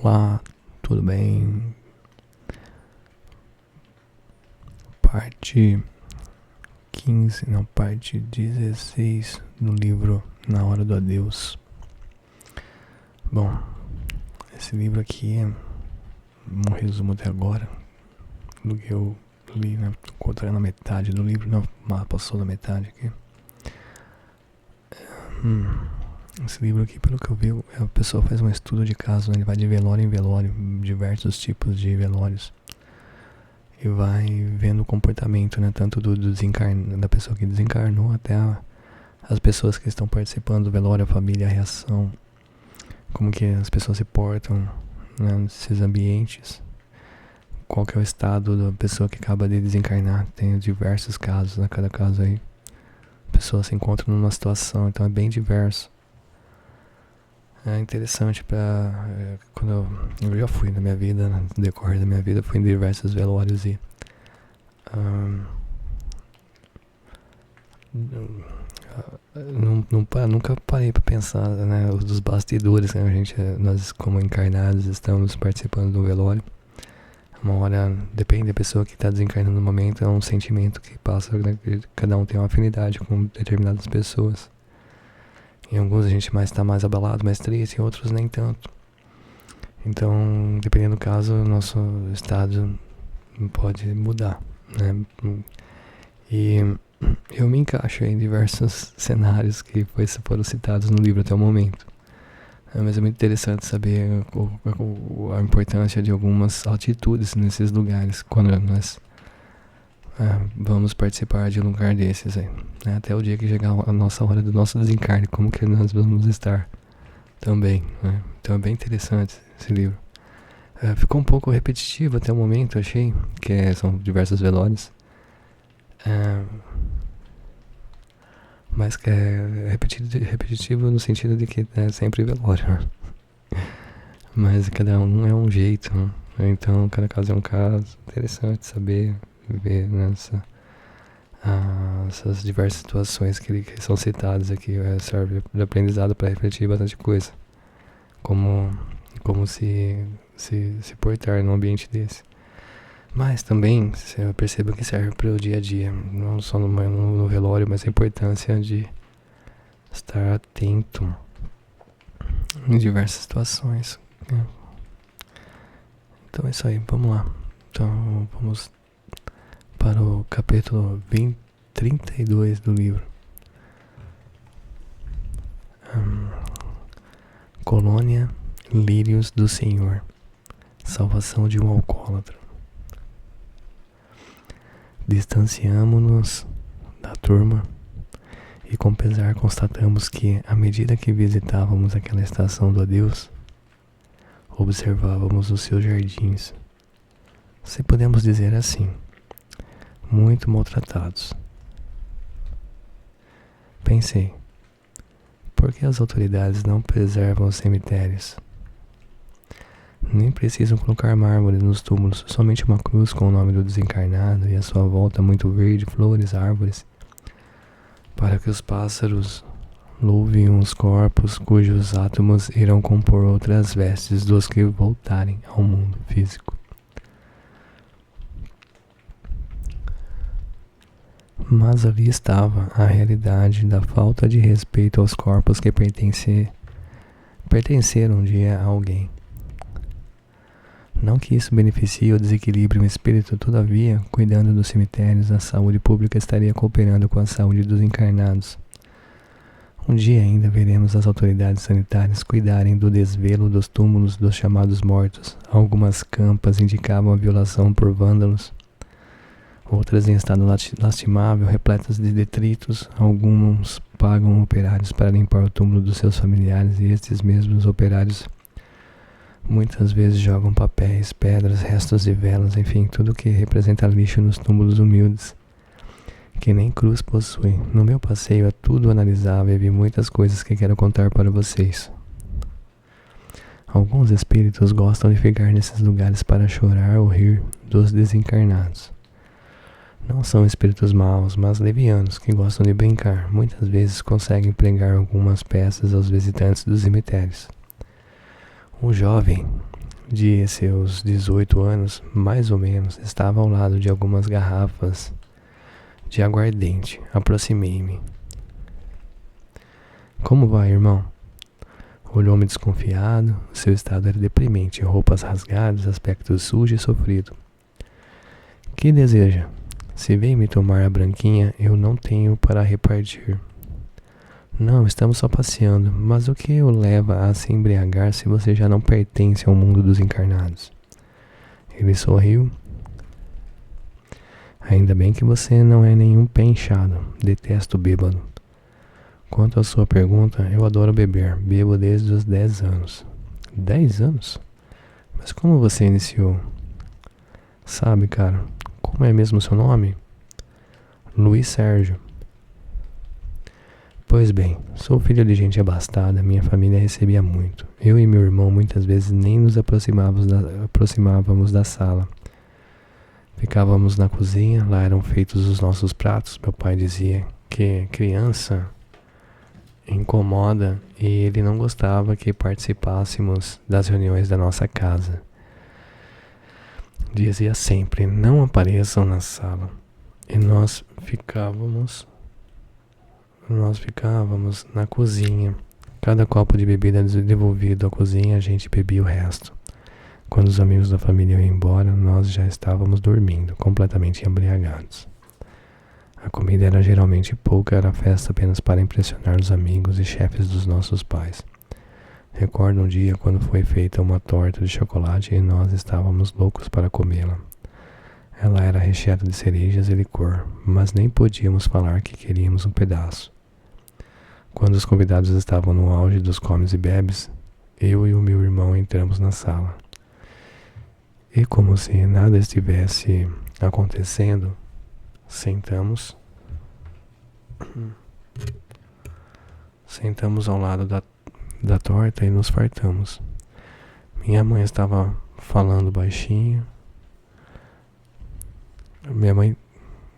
Olá, tudo bem? Parte 15, não, parte 16 do livro Na Hora do Adeus. Bom, esse livro aqui é um resumo até agora do que eu li, né? Encontrei na metade do livro, não, passou da metade aqui. Esse livro aqui, pelo que eu vi, a pessoa faz um estudo de caso, né? Ele vai de velório em velório, diversos tipos de velórios. E vai vendo o comportamento, né, tanto da pessoa que desencarnou até as pessoas que estão participando do velório, a família, a reação, como que as pessoas se portam, né, nesses ambientes, qual que é o estado da pessoa que acaba de desencarnar. Tem diversos casos, né, cada caso aí a pessoa se encontra numa situação, então é bem diverso. É interessante quando eu já fui na minha vida, no decorrer da minha vida, fui em diversos velórios e nunca parei para pensar, né, dos bastidores, né, nós como encarnados estamos participando do velório. Uma hora, depende da pessoa que está desencarnando no momento, é um sentimento que passa, né, cada um tem uma afinidade com determinadas pessoas. Em alguns a gente está mais abalado, mais triste, em outros nem tanto. Então, dependendo do caso, o nosso estado pode mudar, né? E eu me encaixo em diversos cenários que foram citados no livro até o momento. Mas é muito interessante saber a importância de algumas atitudes nesses lugares, quando nós vamos participar de um lugar desses aí, né? Até o dia que chegar a nossa hora do nosso desencarne, como que nós vamos estar também, né? Então é bem interessante esse livro. Ficou um pouco repetitivo até o momento, achei, que são diversos velórios, mas que é repetitivo no sentido de que é sempre velório, né? Mas cada um é um jeito, né? Então cada caso é um caso. Interessante saber ver essas diversas situações que são citadas aqui. Serve de aprendizado para refletir bastante coisa, como se portar num ambiente desse. Mas também eu percebo que serve para o dia a dia, não só no velório, mas a importância de estar atento em diversas situações, né? Então é isso aí, vamos lá. Então vamos para o capítulo 32 do livro. Colônia Lírios do Senhor. Salvação de um alcoólatra. Distanciamo-nos da turma e com pesar constatamos que, à medida que visitávamos aquela estação do adeus, observávamos os seus jardins, se podemos dizer assim, muito maltratados. Pensei, por que as autoridades não preservam os cemitérios? Nem precisam colocar mármore nos túmulos, somente uma cruz com o nome do desencarnado e a sua volta muito verde, flores, árvores, para que os pássaros louvem os corpos cujos átomos irão compor outras vestes dos que voltarem ao mundo físico. Mas ali estava a realidade da falta de respeito aos corpos que pertenceram um dia a alguém. Não que isso beneficie ou desequilibre o espírito, todavia, cuidando dos cemitérios, a saúde pública estaria cooperando com a saúde dos encarnados. Um dia ainda veremos as autoridades sanitárias cuidarem do desvelo dos túmulos dos chamados mortos. Algumas campas indicavam a violação por vândalos, outras em estado lastimável, repletas de detritos. Alguns pagam operários para limpar o túmulo dos seus familiares, e estes mesmos operários muitas vezes jogam papéis, pedras, restos de velas, enfim, tudo que representa lixo nos túmulos humildes, que nem cruz possuem. No meu passeio a tudo analisava e vi muitas coisas que quero contar para vocês. Alguns espíritos gostam de ficar nesses lugares para chorar ou rir dos desencarnados. Não são espíritos maus, mas levianos, que gostam de brincar. Muitas vezes conseguem pregar algumas peças aos visitantes dos cemitérios. O jovem de seus 18 anos, mais ou menos, estava ao lado de algumas garrafas de aguardente. Aproximei-me. Como vai, irmão? Olhou-me desconfiado. Seu estado era deprimente, roupas rasgadas, aspecto sujo e sofrido. Que deseja? Se vem me tomar a branquinha, eu não tenho para repartir. Não, estamos só passeando, mas o que o leva a se embriagar se você já não pertence ao mundo dos encarnados? Ele sorriu. Ainda bem que você não é nenhum pé inchado. Detesto bêbado. Quanto à sua pergunta, eu adoro beber. Bebo desde os 10 anos. 10 anos? Mas como você iniciou? Sabe, cara, como é mesmo seu nome? Luiz Sérgio. Pois bem, sou filho de gente abastada, minha família recebia muito. Eu e meu irmão muitas vezes nem nos aproximávamos da sala. Ficávamos na cozinha, lá eram feitos os nossos pratos. Meu pai dizia que criança incomoda e ele não gostava que participássemos das reuniões da nossa casa. Dizia sempre, não apareçam na sala. E nós ficávamos na cozinha. Cada copo de bebida devolvido à cozinha, a gente bebia o resto. Quando os amigos da família iam embora, nós já estávamos dormindo, completamente embriagados. A comida era geralmente pouca, era festa apenas para impressionar os amigos e chefes dos nossos pais. Recordo um dia quando foi feita uma torta de chocolate e nós estávamos loucos para comê-la. Ela era recheada de cerejas e licor, mas nem podíamos falar que queríamos um pedaço. Quando os convidados estavam no auge dos comes e bebes, eu e o meu irmão entramos na sala. E como se nada estivesse acontecendo, sentamos ao lado da torta e nos fartamos. Minha mãe estava falando baixinho.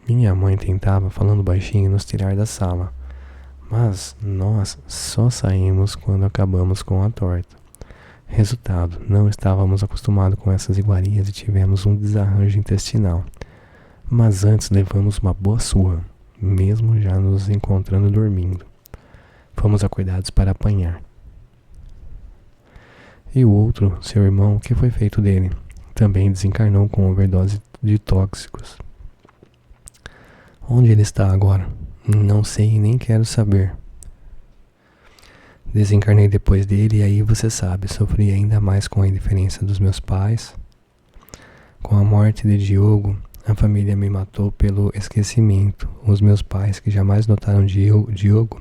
Minha mãe tentava, falando baixinho, nos tirar da sala. Mas nós só saímos quando acabamos com a torta. Resultado, não estávamos acostumados com essas iguarias e tivemos um desarranjo intestinal. Mas antes levamos uma boa surra, mesmo já nos encontrando dormindo. Fomos acordados para apanhar. E o outro, seu irmão, o que foi feito dele? Também desencarnou com overdose de tóxicos. Onde ele está agora? Não sei e nem quero saber. Desencarnei depois dele e aí você sabe, sofri ainda mais com a indiferença dos meus pais. Com a morte de Diogo, a família me matou pelo esquecimento. Os meus pais, que jamais notaram Diogo,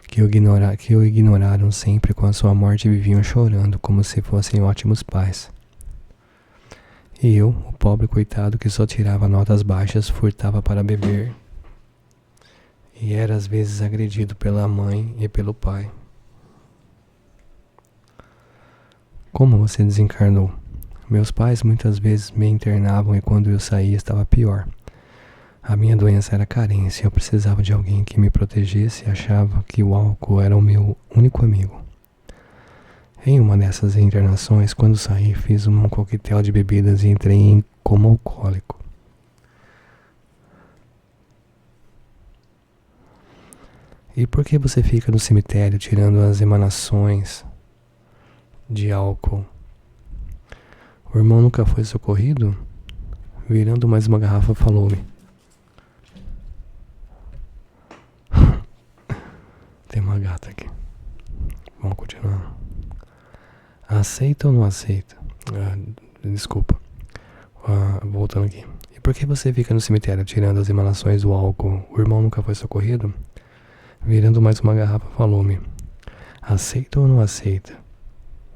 que o ignoraram sempre, com a sua morte viviam chorando como se fossem ótimos pais. E eu, o pobre coitado que só tirava notas baixas, furtava para beber e era às vezes agredido pela mãe e pelo pai. Como você desencarnou? Meus pais muitas vezes me internavam e quando eu saía estava pior. A minha doença era carência, eu precisava de alguém que me protegesse e achava que o álcool era o meu único amigo. Em uma dessas internações, quando saí, fiz um coquetel de bebidas e entrei como alcoólico. E por que você fica no cemitério tirando as emanações de álcool? O irmão nunca foi socorrido? Virando mais uma garrafa, falou-me. Tem uma gata aqui. Vamos continuar. Aceita ou não aceita? Desculpa. Voltando aqui. E por que você fica no cemitério tirando as emanações do álcool? O irmão nunca foi socorrido? Virando mais uma garrafa, falou-me. Aceita ou não aceita?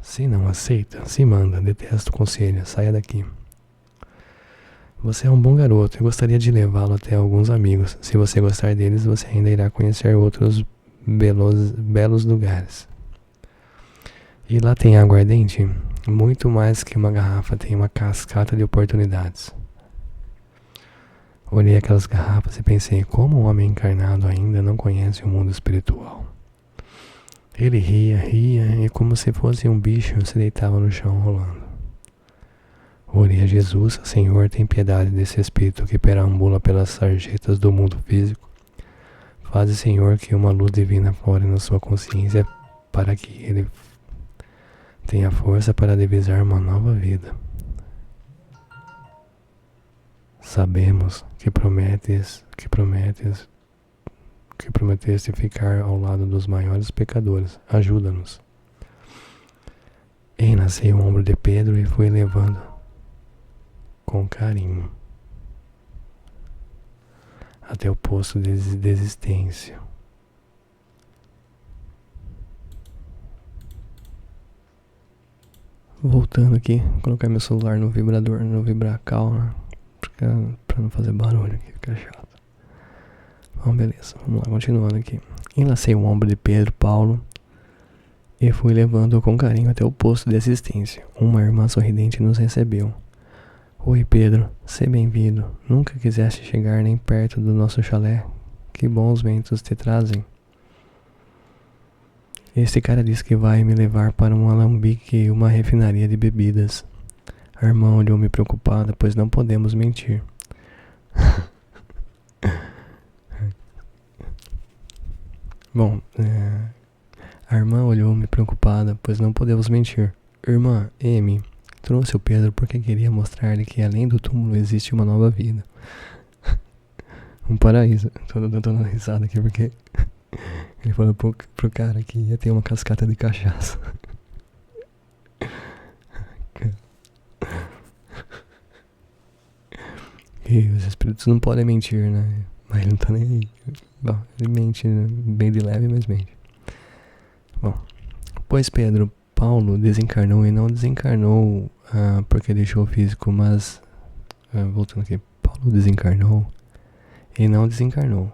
Se não aceita, se manda. Detesto o conselho. Saia daqui. Você é um bom garoto. Eu gostaria de levá-lo até alguns amigos. Se você gostar deles, você ainda irá conhecer outros belos lugares. E lá tem aguardente? Muito mais que uma garrafa, tem uma cascata de oportunidades. Olhei aquelas garrafas e pensei, como um homem encarnado ainda não conhece o mundo espiritual. Ele ria, e como se fosse um bicho, se deitava no chão rolando. Orei a Jesus: Senhor, tem piedade desse espírito que perambula pelas sarjetas do mundo físico. Faze, Senhor, que uma luz divina flore na sua consciência para que ele tenha força para divisar uma nova vida. Sabemos que prometeste ficar ao lado dos maiores pecadores. Ajuda-nos. Enlacei o ombro de Pedro e fui levando com carinho até o posto de desistência. Voltando aqui, colocar meu celular no vibrador, no vibracal, né? Pra não fazer barulho aqui, fica chato. Bom, beleza, vamos lá, continuando aqui. Enlacei o ombro de Pedro Paulo e fui levando-o com carinho até o posto de assistência. Uma irmã sorridente nos recebeu. Oi, Pedro, seja bem-vindo. Nunca quiseste chegar nem perto do nosso chalé? Que bons ventos te trazem. Este cara disse que vai me levar para um alambique e uma refinaria de bebidas. A irmã olhou-me preocupada, pois não podemos mentir. Bom, a irmã olhou-me preocupada, pois não podemos mentir. Irmã, M, trouxe o Pedro porque queria mostrar-lhe que além do túmulo existe uma nova vida. Um paraíso. Tô dando risada aqui porque ele falou pro cara que ia ter uma cascata de cachaça. E os espíritos não podem mentir, né? Mas ele não tá nem aí. Bom, ele mente, né? Bem de leve, mas mente. Bom, pois Pedro Paulo desencarnou e não desencarnou porque deixou o físico, mas voltando aqui, Paulo desencarnou e não desencarnou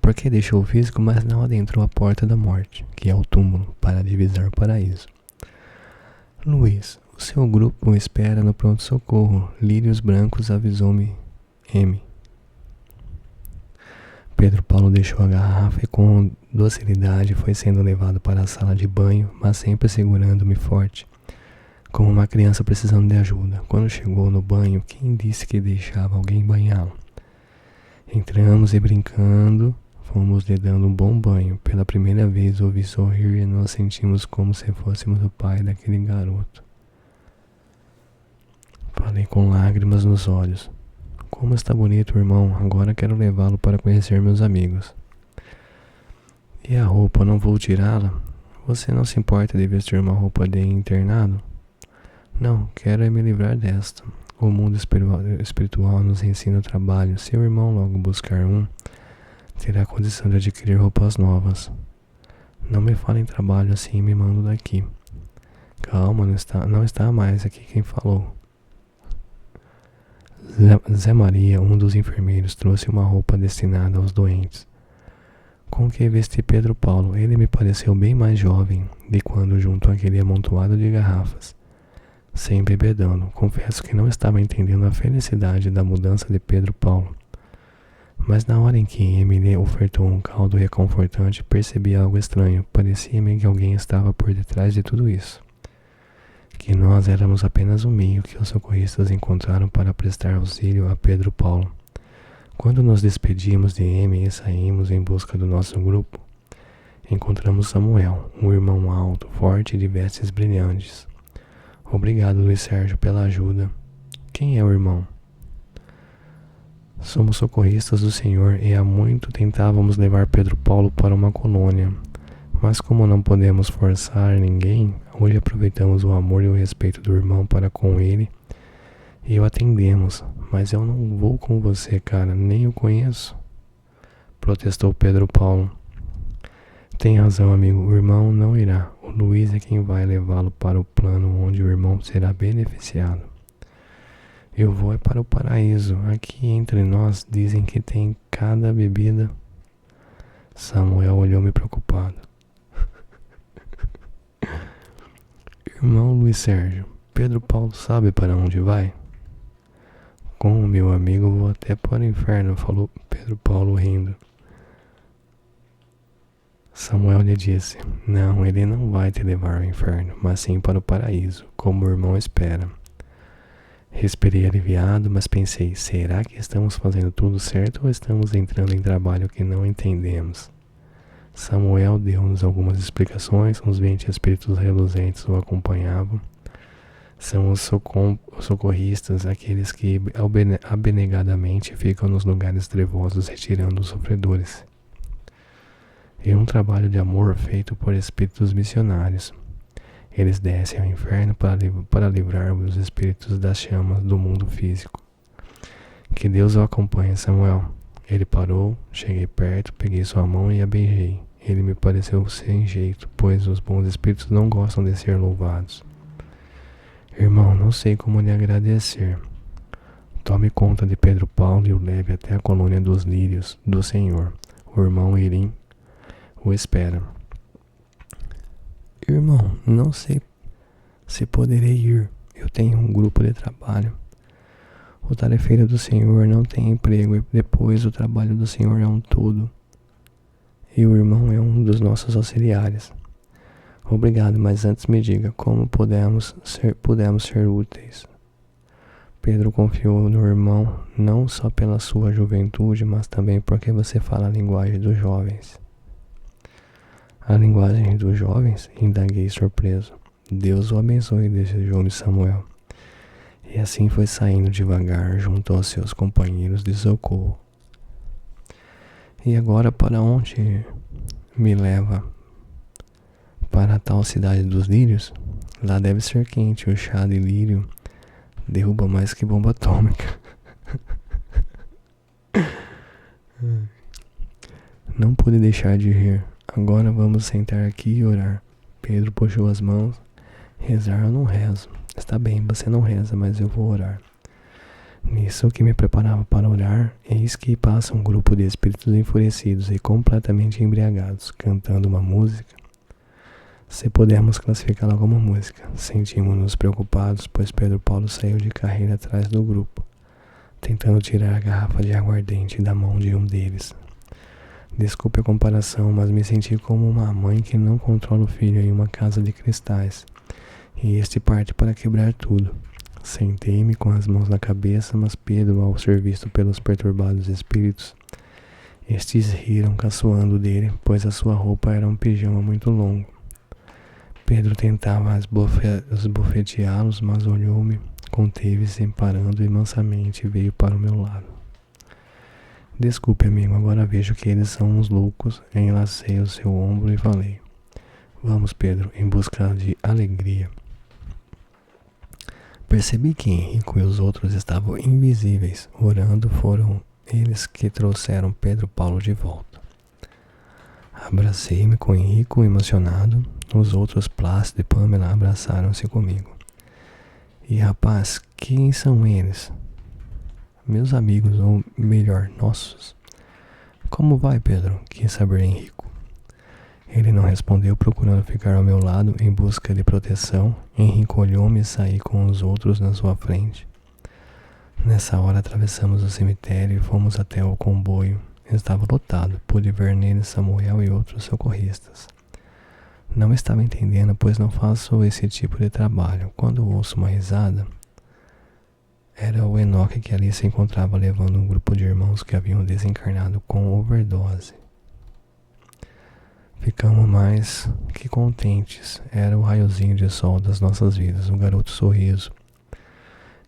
porque deixou o físico, mas não adentrou a porta da morte, que é o túmulo, para divisar o paraíso. Luiz, o seu grupo espera no pronto-socorro. Lírios brancos, avisou-me M. Pedro Paulo deixou a garrafa e com docilidade foi sendo levado para a sala de banho, mas sempre segurando-me forte, como uma criança precisando de ajuda. Quando chegou no banho, quem disse que deixava alguém banhá-lo? Entramos e brincando, fomos lhe dando um bom banho. Pela primeira vez ouvi sorrir e nos sentimos como se fôssemos o pai daquele garoto. Falei com lágrimas nos olhos. Como está bonito, irmão. Agora quero levá-lo para conhecer meus amigos. E a roupa, não vou tirá-la? Você não se importa de vestir uma roupa de internado? Não, quero é me livrar desta. O mundo espiritual nos ensina o trabalho. Se o irmão logo buscar um, terá condição de adquirir roupas novas. Não me fale em trabalho assim e me mando daqui. Calma, não está mais aqui quem falou. Zé Maria, um dos enfermeiros, trouxe uma roupa destinada aos doentes. Com que vesti Pedro Paulo, ele me pareceu bem mais jovem de quando junto àquele amontoado de garrafas, sempre bebedando. Confesso que não estava entendendo a felicidade da mudança de Pedro Paulo. Mas na hora em que Emily ofertou um caldo reconfortante, percebi algo estranho. Parecia-me que alguém estava por detrás de tudo isso. Que nós éramos apenas o meio que os socorristas encontraram para prestar auxílio a Pedro Paulo. Quando nos despedimos de M e saímos em busca do nosso grupo, encontramos Samuel, um irmão alto, forte e de vestes brilhantes. Obrigado, Luiz Sérgio, pela ajuda. Quem é o irmão? Somos socorristas do Senhor e há muito tentávamos levar Pedro Paulo para uma colônia. Mas como não podemos forçar ninguém, hoje aproveitamos o amor e o respeito do irmão para com ele e o atendemos. Mas eu não vou com você, cara, nem o conheço, protestou Pedro Paulo. Tem razão, amigo, o irmão não irá. O Luiz é quem vai levá-lo para o plano onde o irmão será beneficiado. Eu vou é para o paraíso. Aqui entre nós dizem que tem cada bebida. Samuel olhou-me preocupado. Irmão Luiz Sérgio, Pedro Paulo sabe para onde vai? Com o meu amigo vou até para o inferno, falou Pedro Paulo rindo. Samuel lhe disse, não, ele não vai te levar ao inferno, mas sim para o paraíso, como o irmão espera. Respirei aliviado, mas pensei, será que estamos fazendo tudo certo ou estamos entrando em trabalho que não entendemos? Samuel deu-nos algumas explicações, uns 20 espíritos reluzentes o acompanhavam. São os socorristas, aqueles que abnegadamente ficam nos lugares trevosos retirando os sofredores. E um trabalho de amor feito por espíritos missionários. Eles descem ao inferno para livrar os espíritos das chamas do mundo físico. Que Deus o acompanhe, Samuel. Ele parou, cheguei perto, peguei sua mão e a beijei. Ele me pareceu sem jeito, pois os bons espíritos não gostam de ser louvados. Irmão, não sei como lhe agradecer. Tome conta de Pedro Paulo e o leve até a colônia dos lírios do Senhor. O irmão Irim o espera. Irmão, não sei se poderei ir. Eu tenho um grupo de trabalho. O tarefeiro do Senhor não tem emprego e depois o trabalho do Senhor é um todo. E o irmão é um dos nossos auxiliares. Obrigado, mas antes me diga como pudemos ser úteis. Pedro confiou no irmão não só pela sua juventude, mas também porque você fala a linguagem dos jovens. A linguagem dos jovens? Indaguei surpreso. Deus o abençoe, desejou-me Samuel. E assim foi saindo devagar junto aos seus companheiros de socorro. E agora para onde me leva? Para a tal cidade dos lírios? Lá deve ser quente, o chá de lírio derruba mais que bomba atômica. Não pude deixar de rir. Agora vamos sentar aqui e orar. Pedro puxou as mãos. Rezar eu não rezo. Está bem, você não reza, mas eu vou orar. Nisso que me preparava para orar, eis que passa um grupo de espíritos enfurecidos e completamente embriagados, cantando uma música. Se pudermos classificá-la como música, sentimos-nos preocupados, pois Pedro Paulo saiu de carreira atrás do grupo, tentando tirar a garrafa de aguardente da mão de um deles. Desculpe a comparação, mas me senti como uma mãe que não controla o filho em uma casa de cristais, e este parte para quebrar tudo. Sentei-me com as mãos na cabeça, mas Pedro, ao ser visto pelos perturbados espíritos, estes riram caçoando dele, pois a sua roupa era um pijama muito longo. Pedro tentava esbofeteá-los, mas olhou-me, conteve-se, parando e mansamente veio para o meu lado. Desculpe, amigo, agora vejo que eles são uns loucos. Enlacei o seu ombro e falei. Vamos, Pedro, em busca de alegria. Percebi que Henrico e os outros estavam invisíveis. Orando, foram eles que trouxeram Pedro Paulo de volta. Abracei-me com Henrico, emocionado. Os outros, Plácido e Pâmela, abraçaram-se comigo. E rapaz, quem são eles? Meus amigos, ou melhor, nossos. Como vai, Pedro? Quis saber Henrico. Ele não respondeu, procurando ficar ao meu lado em busca de proteção. Henrico olhou-me e saí com os outros na sua frente. Nessa hora atravessamos o cemitério e fomos até o comboio. Estava lotado, pude ver nele Samuel e outros socorristas. Não estava entendendo, pois não faço esse tipo de trabalho. Quando ouço uma risada, era o Enoque que ali se encontrava levando um grupo de irmãos que haviam desencarnado com overdose. Ficamos mais que contentes. Era o raiozinho de sol das nossas vidas, um garoto sorriso.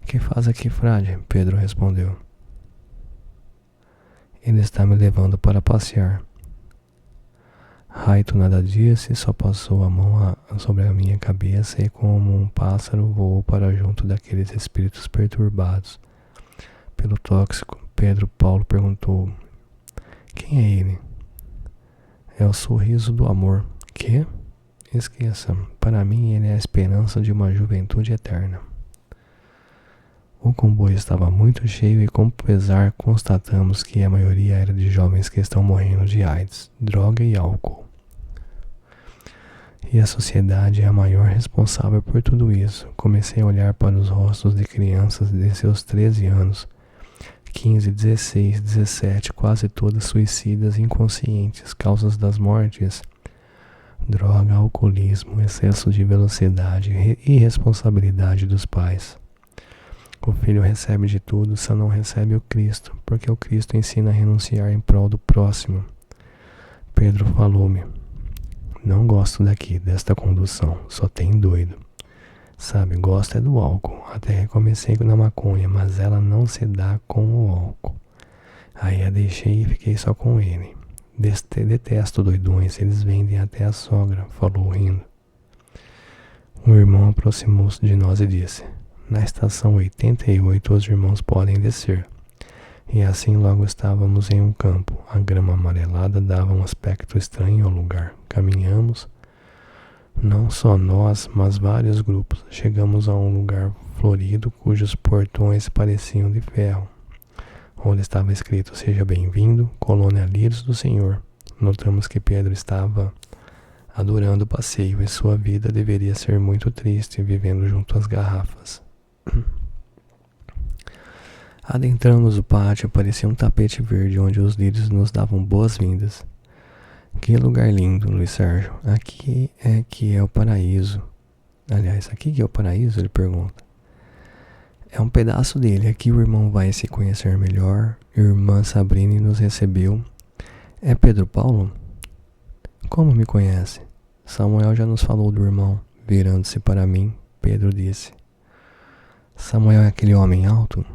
Que faz aqui, frade? Pedro respondeu. Ele está me levando para passear. Raito nada disse, só passou a mão sobre a minha cabeça e como um pássaro voou para junto daqueles espíritos perturbados. Pelo tóxico, Pedro Paulo perguntou, quem é ele? É o sorriso do amor. Que? Esqueça, para mim ele é a esperança de uma juventude eterna. O comboio estava muito cheio e com pesar constatamos que a maioria era de jovens que estão morrendo de AIDS, droga e álcool. E a sociedade é a maior responsável por tudo isso. Comecei a olhar para os rostos de crianças de seus 13 anos, 15, 16, 17, quase todas suicidas inconscientes, causas das mortes, droga, alcoolismo, excesso de velocidade e irresponsabilidade dos pais. O filho recebe de tudo, só não recebe o Cristo, porque o Cristo ensina a renunciar em prol do próximo. Pedro falou-me: não gosto desta condução, só tem doido. Sabe, gosto é do álcool, até recomecei na maconha, mas ela não se dá com o álcool. Aí a deixei e fiquei só com ele. Detesto doidões, eles vendem até a sogra, falou rindo. Um irmão aproximou-se de nós e disse: na estação 88 os irmãos podem descer. E assim logo estávamos em um campo. A grama amarelada dava um aspecto estranho ao lugar. Caminhamos, não só nós, mas vários grupos. Chegamos a um lugar florido cujos portões pareciam de ferro, onde estava escrito: seja bem-vindo, colônia Lírios do Senhor. Notamos que Pedro estava adorando o passeio e sua vida deveria ser muito triste, vivendo junto às garrafas. Adentramos o pátio, parecia um tapete verde onde os lírios nos davam boas-vindas. Que lugar lindo, Luiz Sérgio. Aqui é que é o paraíso. Aliás, aqui que é o paraíso? Ele pergunta. É um pedaço dele. Aqui o irmão vai se conhecer melhor. Irmã Sabrine nos recebeu. É Pedro Paulo? Como me conhece? Samuel já nos falou do irmão. Virando-se para mim, Pedro disse: Samuel é aquele homem alto?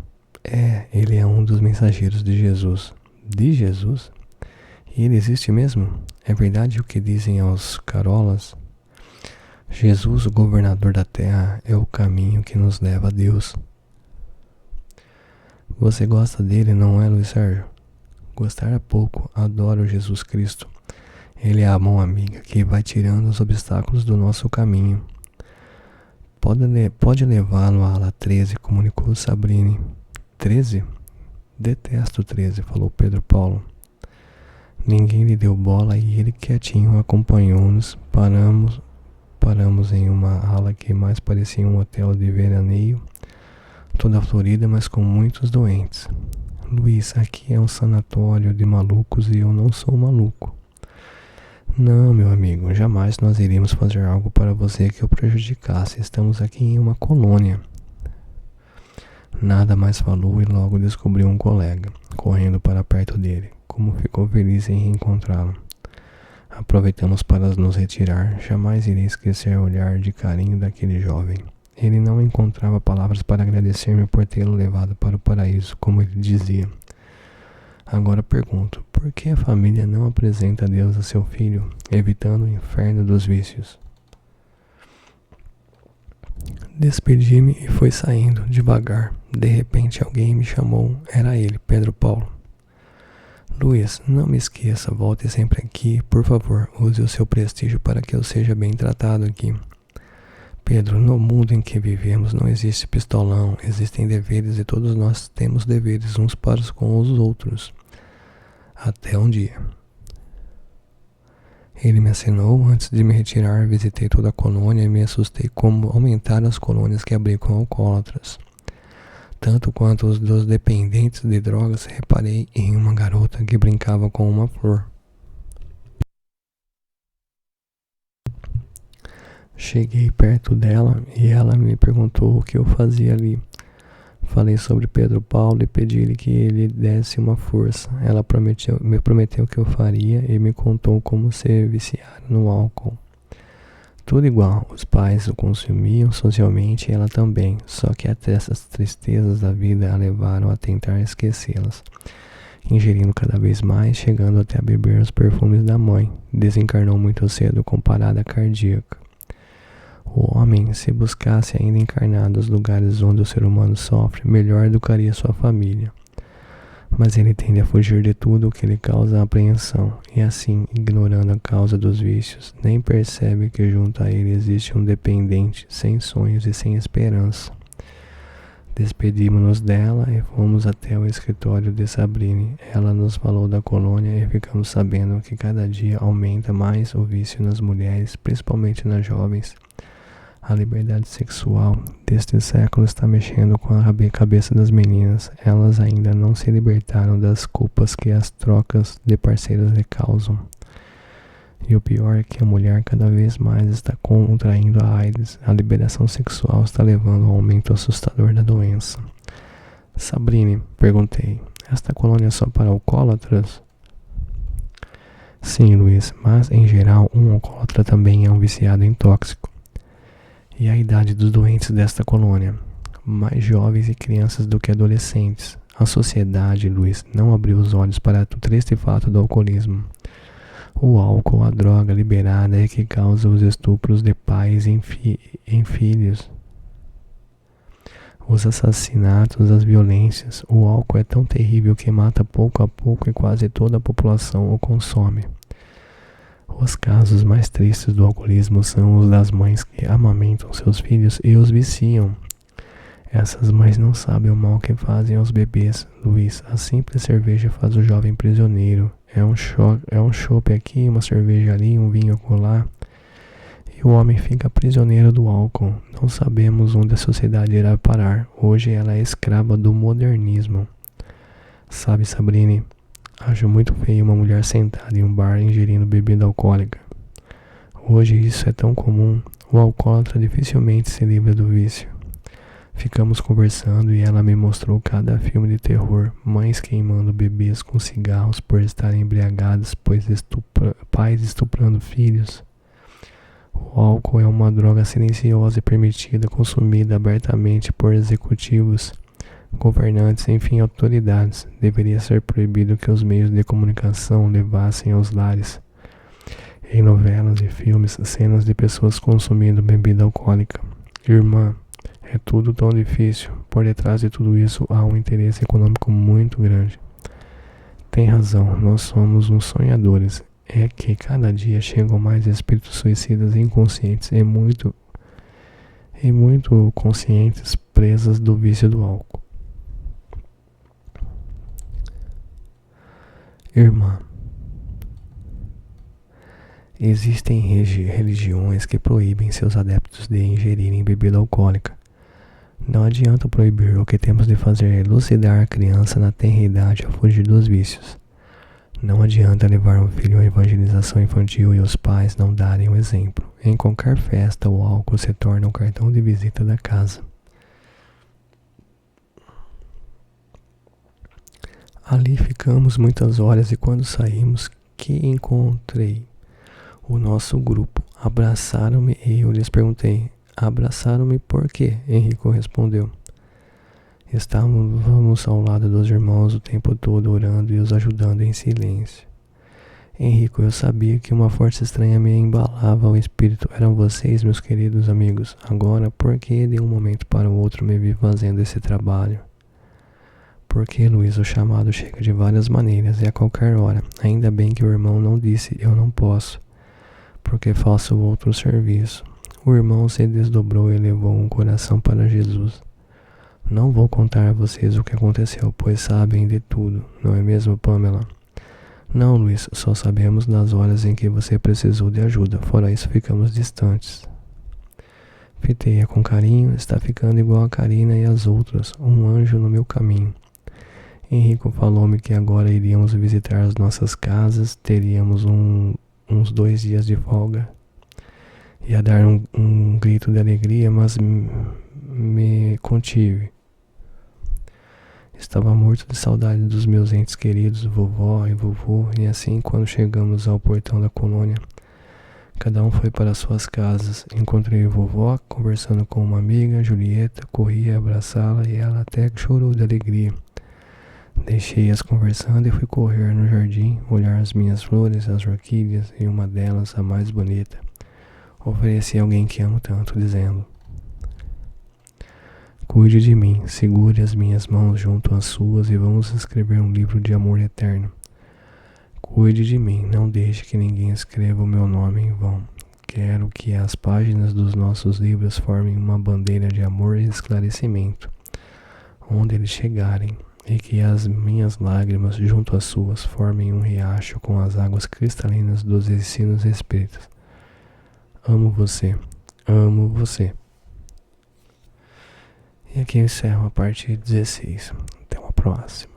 É, ele é um dos mensageiros de Jesus. De Jesus? E ele existe mesmo? É verdade o que dizem aos carolas? Jesus, o governador da terra, é o caminho que nos leva a Deus. Você gosta dele, não é, Luiz Sérgio? Gostar é pouco, adoro Jesus Cristo. Ele é a mão amiga que vai tirando os obstáculos do nosso caminho. Pode levá-lo à ala 13, comunicou Sabrine. 13? Detesto 13, falou Pedro Paulo. Ninguém lhe deu bola e ele quietinho acompanhou-nos. Paramos em uma ala que mais parecia um hotel de veraneio, toda florida, mas com muitos doentes. Luiz, aqui é um sanatório de malucos e eu não sou maluco. Não, meu amigo, jamais nós iríamos fazer algo para você que o prejudicasse. Estamos aqui em uma colônia. Nada mais falou e logo descobriu um colega, correndo para perto dele. Como ficou feliz em reencontrá-lo. Aproveitamos para nos retirar. Jamais irei esquecer o olhar de carinho daquele jovem. Ele não encontrava palavras para agradecer-me por tê-lo levado para o paraíso, como ele dizia. Agora pergunto, por que a família não apresenta a Deus a seu filho, evitando o inferno dos vícios? Despedi-me e fui saindo, devagar. De repente alguém me chamou. Era ele, Pedro Paulo. Luiz, não me esqueça, volte sempre aqui, por favor, use o seu prestígio para que eu seja bem tratado aqui. Pedro, no mundo em que vivemos não existe pistolão, existem deveres e todos nós temos deveres uns para com os outros. Até um dia. Ele me assinou. Antes de me retirar, visitei toda a colônia e me assustei como aumentaram as colônias que abrigam alcoólatras. Tanto quanto os dos dependentes de drogas, reparei em uma garota que brincava com uma flor. Cheguei perto dela e ela me perguntou o que eu fazia ali. Falei sobre Pedro Paulo e pedi-lhe que ele desse uma força. Ela me prometeu que eu faria e me contou como se viciara no álcool. Tudo igual, os pais o consumiam socialmente e ela também, só que até essas tristezas da vida a levaram a tentar esquecê-las. Ingerindo cada vez mais, chegando até a beber os perfumes da mãe. Desencarnou muito cedo com parada cardíaca. O homem, se buscasse ainda encarnado os lugares onde o ser humano sofre, melhor educaria sua família. Mas ele tende a fugir de tudo o que lhe causa apreensão, e assim, ignorando a causa dos vícios, nem percebe que junto a ele existe um dependente, sem sonhos e sem esperança. Despedimos-nos dela e fomos até o escritório de Sabrine. Ela nos falou da colônia e ficamos sabendo que cada dia aumenta mais o vício nas mulheres, principalmente nas jovens. A liberdade sexual deste século está mexendo com a cabeça das meninas. Elas ainda não se libertaram das culpas que as trocas de parceiros lhe causam. E o pior é que a mulher cada vez mais está contraindo a AIDS. A liberação sexual está levando ao aumento assustador da doença. Sabrine, perguntei, esta colônia é só para alcoólatras? Sim, Luiz, mas em geral um alcoólatra também é um viciado em tóxico. E a idade dos doentes desta colônia? Mais jovens e crianças do que adolescentes. A sociedade, Luiz, não abriu os olhos para o triste fato do alcoolismo. O álcool, a droga liberada, é que causa os estupros de pais em filhos. Os assassinatos, as violências. O álcool é tão terrível que mata pouco a pouco e quase toda a população o consome. Os casos mais tristes do alcoolismo são os das mães que amamentam seus filhos e os viciam. Essas mães não sabem o mal que fazem aos bebês, Luiz. A simples cerveja faz o jovem prisioneiro. É um chope aqui, uma cerveja ali, um vinho acolá. E o homem fica prisioneiro do álcool. Não sabemos onde a sociedade irá parar. Hoje ela é escrava do modernismo. Sabe, Sabrine, acho muito feio uma mulher sentada em um bar ingerindo bebida alcoólica. Hoje isso é tão comum. O alcoólatra dificilmente se livra do vício. Ficamos conversando e ela me mostrou cada filme de terror. Mães queimando bebês com cigarros por estarem embriagadas, pais estuprando filhos. O álcool é uma droga silenciosa e permitida, consumida abertamente por executivos, governantes, enfim, autoridades. Deveria ser proibido que os meios de comunicação levassem aos lares, em novelas e filmes, cenas de pessoas consumindo bebida alcoólica. Irmã, é tudo tão difícil. Por detrás de tudo isso há um interesse econômico muito grande. Tem razão, nós somos uns sonhadores. É que cada dia chegam mais espíritos suicidas inconscientes e muito conscientes, presas do vício do álcool. Irmã, existem religiões que proíbem seus adeptos de ingerirem bebida alcoólica. Não adianta proibir, o que temos de fazer é elucidar a criança na tenra idade a fugir dos vícios. Não adianta levar um filho à evangelização infantil e os pais não darem o exemplo. Em qualquer festa, o álcool se torna um cartão de visita da casa. Ali ficamos muitas horas e quando saímos, que encontrei o nosso grupo. Abraçaram-me e eu lhes perguntei, abraçaram-me por quê? Henrico respondeu. Estávamos ao lado dos irmãos o tempo todo orando e os ajudando em silêncio. Henrico, eu sabia que uma força estranha me embalava ao espírito. Eram vocês, meus queridos amigos. Agora, por que de um momento para o outro me vi fazendo esse trabalho? Porque, Luiz, o chamado chega de várias maneiras e a qualquer hora. Ainda bem que o irmão não disse eu não posso, porque faço outro serviço. O irmão se desdobrou e levou um coração para Jesus. Não vou contar a vocês o que aconteceu, pois sabem de tudo, não é mesmo, Pamela? Não, Luiz, só sabemos das horas em que você precisou de ajuda, fora isso ficamos distantes. Fitei-a com carinho, está ficando igual a Karina e as outras, um anjo no meu caminho. Henrico falou-me que agora iríamos visitar as nossas casas, teríamos uns 2 dias de folga. Ia dar um grito de alegria, mas me contive. Estava morto de saudade dos meus entes queridos, vovó e vovô, e assim, quando chegamos ao portão da colônia, cada um foi para suas casas. Encontrei vovó conversando com uma amiga, Julieta, corri a abraçá-la e ela até chorou de alegria. Deixei-as conversando e fui correr no jardim, olhar as minhas flores, as orquídeas, e uma delas, a mais bonita, ofereci a alguém que amo tanto, dizendo: cuide de mim, segure as minhas mãos junto às suas e vamos escrever um livro de amor eterno. Cuide de mim, não deixe que ninguém escreva o meu nome em vão. Quero que as páginas dos nossos livros formem uma bandeira de amor e esclarecimento, onde eles chegarem, e que as minhas lágrimas junto às suas formem um riacho com as águas cristalinas dos ensinos espíritas. Amo você, amo você. E aqui eu encerro a parte 16. Até uma próxima.